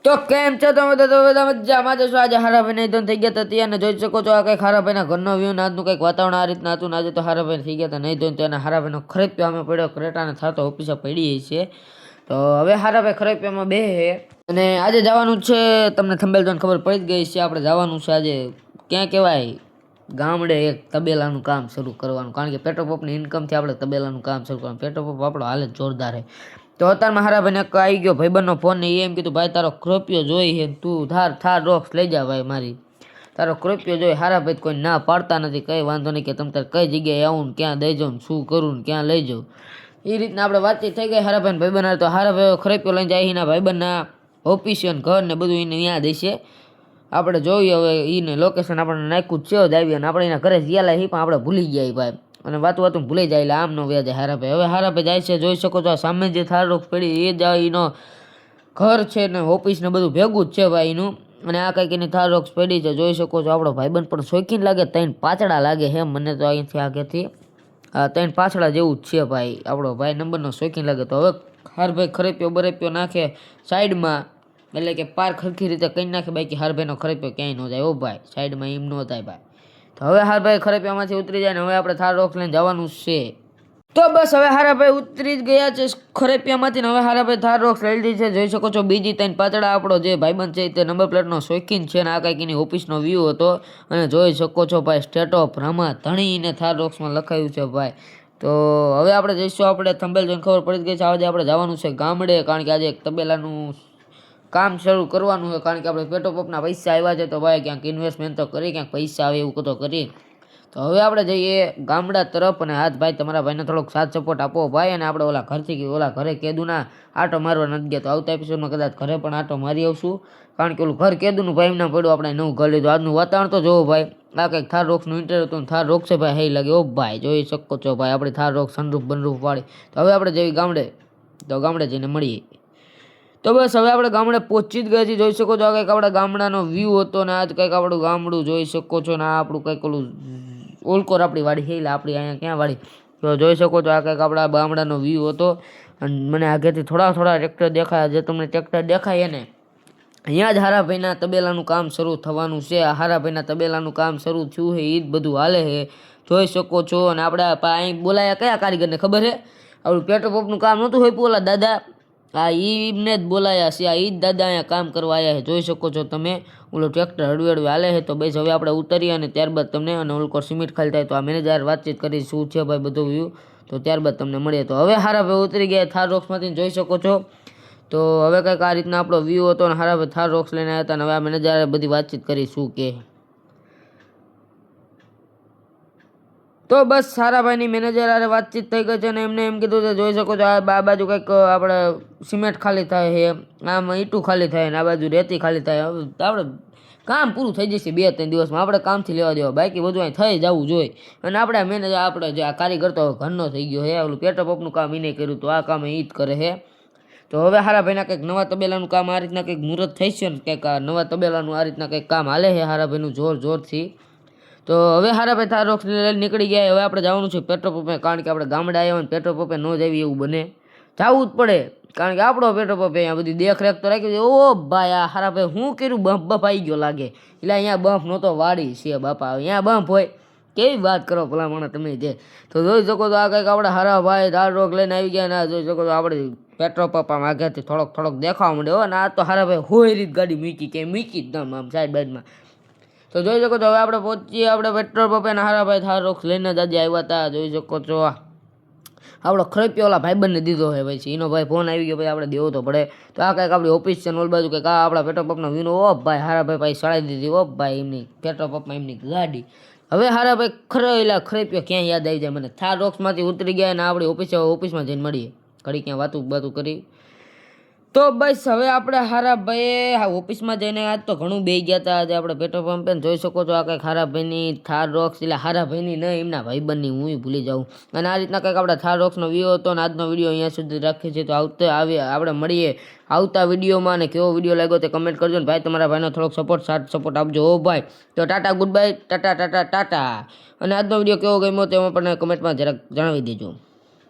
તો કેમ છો તમે તો બધા મજામાં જશો। આજે હારાભાઈ નહીં થઈ ગયા હતા અને જોઈ શકો છો આ કંઈક હારાભાઈના ઘરનો વ્યૂ ને આજનું કંઈક વાતાવરણ આ રીતના હતું ને આજે તો હારાભાઈ થઈ ગયા હતા નહીં ધોઈને તો હારાભાઈનો ખરેપ્યો અમે પડ્યો ક્રેટાને થતો ઓફિસે પડી છે। તો હવે હારાભાઈ ખરેપ્યામાં બે હે અને આજે જવાનું છે। તમને થંબેલ જોઈને ખબર પડી જ ગઈ છે। આપણે જવાનું છે આજે ક્યાં કહેવાય ગામડે એક તબેલાનું કામ શરૂ કરવાનું, કારણ કે પેટ્રોલ પંપની ઇન્કમથી આપણે તબેલાનું કામ શરૂ કરવાનું। પેટ્રોલ પંપ આપણો હાલ જ જોરદાર છે। તો અત્યારમાં હારાભાઈને આવી ગયો ભાઈબંધનો ફોન ને એમ કીધું ભાઈ તારો ક્રોપિયો જોઈ છે, તું થાર રોક્સ લઈ જા ભાઈ મારી, તારો ક્રોપિયો જોઈ। હારાભાઈ કોઈ ના પાડતા નથી, કંઈ વાંધો નહીં કે તમે તારે કઈ જગ્યાએ આવું ને ક્યાં દઈ જાઉં, શું કરું ને ક્યાં લઈ જાઉં, એ રીતના આપણે વાતચીત થઈ ગઈ હારાભાઈ ભાઈબંધ। તો હારાભાઈ ખરેપ્યો લઈને જાય એના ભાઈબંધના ઓફિસિયન ઘર ને બધું એને ત્યાં દેશે। આપણે જોઈએ હવે એને લોકેશન આપણને નાખ્યું જ છે જ આવી અને આપણે એના ઘરે ગયેલા પણ આપણે ભૂલી ગયા ભાઈ, અને વાતું ભૂલી જાય એટલે આમ નો વ્યાજ હારાભાઈ। હવે હારાભાઈ જાય છે, જોઈ શકો છો સામે જે થાર રોક્સ પડી એ જ એનો ઘર છે ને ઓફિસ ને બધું ભેગું જ છે ભાઈ એનું, અને આ કંઈક એની થાર રોક્સ પડી છે। જોઈ શકો છો આપણો ભાઈબંધ પણ શોખીન લાગે, 3 પાછડા લાગે હે મને તો અહીંથી આગેથી 3 પાછડા જેવું જ છે ભાઈ, આપણો ભાઈ નંબરનો શોખીન લાગે। તો હવે હારભાઈ ખરેપ્યો બરેપ્યો નાખે સાઈડમાં, એટલે કે પાર ખરખી રીતે કઈ નાખે બાકી હારભાઈનો ખરેપ્યો ક્યાંય ન જાય ઓ ભાઈ, સાઈડમાં એમ ન થાય ભાઈ। તો હવે હારભાઈ ખરેપ્યામાંથી ઉતરી જાય ને હવે આપણે થાર રોક્સ લઈને જવાનું છે। તો બસ હવે હારાભાઈ ઉતરી જ ગયા છે ખરેપિયામાંથી ને હવે હારાભાઈ થાર રોક્સ લઈ લીધી છે। જોઈ શકો છો બીજી 3 પાતળા આપણો જે ભાઈબંધ છે તે નંબર પ્લેટનો શોખીન છે ને આ કંઈક એની ઓફિસનો વ્યૂ હતો, અને જોઈ શકો છો ભાઈ સ્ટેટ ઓફ રામા ધણીને થાર રોક્સમાં લખાયું છે ભાઈ। તો હવે આપણે જઈશું, આપણે થંબેલ જોઈને ખબર પડી ગઈ છે આજે આપણે જવાનું છે ગામડે, કારણ કે આજે એક તબેલાનું કામ શરૂ કરવાનું છે, કારણ કે આપણે પેટ્રોલ પંપના પૈસા આવ્યા છે તો ભાઈ ક્યાંક ઇન્વેસ્ટમેન્ટ તો કરી, ક્યાંક પૈસા આવે એવું તો કરી। તો હવે આપણે જઈએ ગામડા તરફ, અને હાથ ભાઈ તમારા ભાઈને થોડોક સાથ સપોર્ટ આપો ભાઈ, અને આપણે ઓલા ઘરે કેદુના આટો મારવા નથી ગયા, તો આવતા એપિસોડમાં કદાચ ઘરે પણ આટો મારી આવશું, કારણ કે ઓલું ઘર કેદુનું ભાઈ એમના પડ્યું આપણે નવું ઘર લીધું। આજનું વાતાવરણ તો જોવો ભાઈ, આ કંઈક થાર રોક્સનું ઇન્ટરવ્યુ હતું, થાર રોક્સ છે ભાઈ હઈ લાગે ઓ ભાઈ, જોઈ શકો છો ભાઈ આપણી થાર રોક્સ સનરૂફ બનરૂફ વાળી। તો હવે આપણે જઈએ ગામડે, તો ગામડે જઈને મળીએ। તો બસ હવે આપણે ગામડે પહોંચી જ ગયા છીએ। જોઈ શકો છો આ કંઈક આપણા ગામડાનો વ્યૂ હતો ને આજ કંઈક આપણું ગામડું જોઈ શકો છો ને આ આપણું કંઈક ઓલું ઓલકોર આપણી વાડી છે, એટલે આપણી અહીંયા ક્યાં વાડી, તો જોઈ શકો છો આ કંઈક આપણા ગામડાનો વ્યૂ હતો। અને મને આગળથી થોડા ટ્રેક્ટર દેખાયા, જે તમને ટ્રેક્ટર દેખાય ને અહીંયા જ હારાભાઈના તબેલાનું કામ શરૂ થવાનું છે। આ હારાભાઈના તબેલાનું કામ શરૂ થયું છે એ જ બધું હાલે છે, જોઈ શકો છો। અને આપણે અહીં બોલાયા કયા કારીગરને ખબર છે, આપણું પેટ્રોલ પંપનું કામ નહોતું હોય ઓલા દાદા, આ એમને જ બોલાયા છે, આ એ જ દાદા અહીંયા કામ કરવા આવ્યા છે। જોઈ શકો છો તમે ઓલો ટ્રેક્ટર હળવે હાલે છે। તો બસ હવે આપણે ઉતરીએ અને ત્યારબાદ તમને અને ઓલકો સિમેન્ટ ખાલી થાય તો આ મેનેજર વાતચીત કરી શું છે ભાઈ બધું વ્યૂ, તો ત્યારબાદ તમને મળીએ। તો હવે હારાભાઈ ઉતરી ગયા થાર રોક્સમાંથી, જોઈ શકો છો। તો હવે કંઈક આ રીતના આપણો વ્યૂ હતો અને હારાભાઈ થાર રોક્સ લઈને આવ્યા હતા, અને હવે આ મેનેજરે બધી વાતચીત કરી શું કે, તો બસ સારાભાઈની મેનેજર આરે વાતચીત થઈ ગઈ છે અને એમને એમ કીધું છે, જોઈ શકો છો આ બાજુ કંઈક આપણે સિમેન્ટ ખાલી થાય છે, આમ ઈંટું ખાલી થાય ને આ બાજુ રેતી ખાલી થાય, આપણે કામ પૂરું થઈ જશે 2-3 દિવસમાં, આપણે કામથી લેવા દેવા, બાકી બધું અહીં થઈ જવું જોઈએ। અને આપણે મેનેજર આપણે જે આ કારીગર તો ઘરનો થઈ ગયો છે, ઓલું પેટ્રોલ પંપનું કામ એને કર્યું તો આ કામ એ જ કરે છે। તો હવે હારાભાઈના કંઈક નવા તબેલાનું કામ આ રીતના કંઈક મુહૂર્ત થઈ છે ને કંઈક આ નવા તબેલાનું આ રીતના કંઈક કામ હાલે છે હારાભાઈનું જોરથી। તો હવે હારાભાઈ થાર રોક્સ લઈને નીકળી ગયા। હવે આપણે જવાનું છે પેટ્રોલ પંપે, કારણ કે આપણે ગામડે આવ્યા હોય પેટ્રોલ પંપે ન જઈએ એવું બને, જવું જ પડે, કારણ કે આપણો પેટ્રોલ પંપ અહીંયા બધી દેખરેખ તો રાખી ઓ ભાઈ આ હારાભાઈ શું કર્યું, બમ્પ આવી ગયો લાગે, એટલે અહીંયા બમ્પ નહોતો વાડી છે બાપા, અહીંયા બમ્પ હોય કેવી વાત કરો ભલામણ તમે જે। તો જોઈ શકો તો આ કંઈક આપણે હારાભાઈ થાર રોક્સ લઈને આવી ગયા, ના જોઈ શકો તો આપણે પેટ્રોલ પંપ આમ આગળથી થોડોક દેખાવા માંડ્યો, અને આ તો હારાભાઈ હોય રીત ગાડી મૂકી કે મૂકી જ દમ આમ સાઈડ બાઈડમાં। તો જોઈ શકો છો હવે આપણે પહોંચીએ આપણે પેટ્રોલ પંપે, હારાભાઈ થાર રોક્સ લઈને જ આજે આવ્યા હતા। જોઈ શકો છો આપણો ખરેપ્યો ઓલા ભાઈબંધને દીધો છે ભાઈ, એનો ભાઈ ફોન આવી ગયો ભાઈ આપણે દેવો તો પડે। તો આ કંઈક આપણી ઓફિસ છે ઓલ બાજુ કંઈક આ આપણા પેટ્રોલ પંપનો વીનો ઓ ભાઈ હારાભાઈ ભાઈ સળાઈ દીધી ઓ ભાઈ એમની પેટ્રોલ પંપમાં એમની ગાડી। હવે હારાભાઈ ખરેપ્યો ક્યાં યાદ આવી જાય મને, થાર રોક્સમાંથી ઉતરી ગયા અને આપણી ઓફિસમાં જઈને મળીએ, ઘડી ક્યાં વાતું કરી। તો બસ હવે આપણે હારાભાઈ ઓફિસમાં જઈને આજ તો ઘણું બે ગયા હતા આજે આપણે પેટ્રોલ પંપે, જોઈ શકો છો આ કંઈક હારાભાઈની થાર રોક્સ, એટલે હારાભાઈની નહીં એમના ભાઈબંધની, હું ભૂલી જાઉં। અને આ રીતના કંઈક આપણે થાર રોક્સનો વ્યૂ હતો, અને આજનો વિડીયો અહીંયા સુધી રાખીએ છીએ। તો આપણે મળીએ આવતા વિડીયોમાં, અને કેવો વિડીયો લાગ્યો તે કમેન્ટ કરજો ને ભાઈ તમારા ભાઈનો થોડોક સપોર્ટ આપજો હો ભાઈ। તો ટાટા ગુડ બાય, ટાટા, અને આજનો વિડીયો કેવો ગમ્યો તે પણ કમેન્ટમાં જરાક જણાવી દેજો।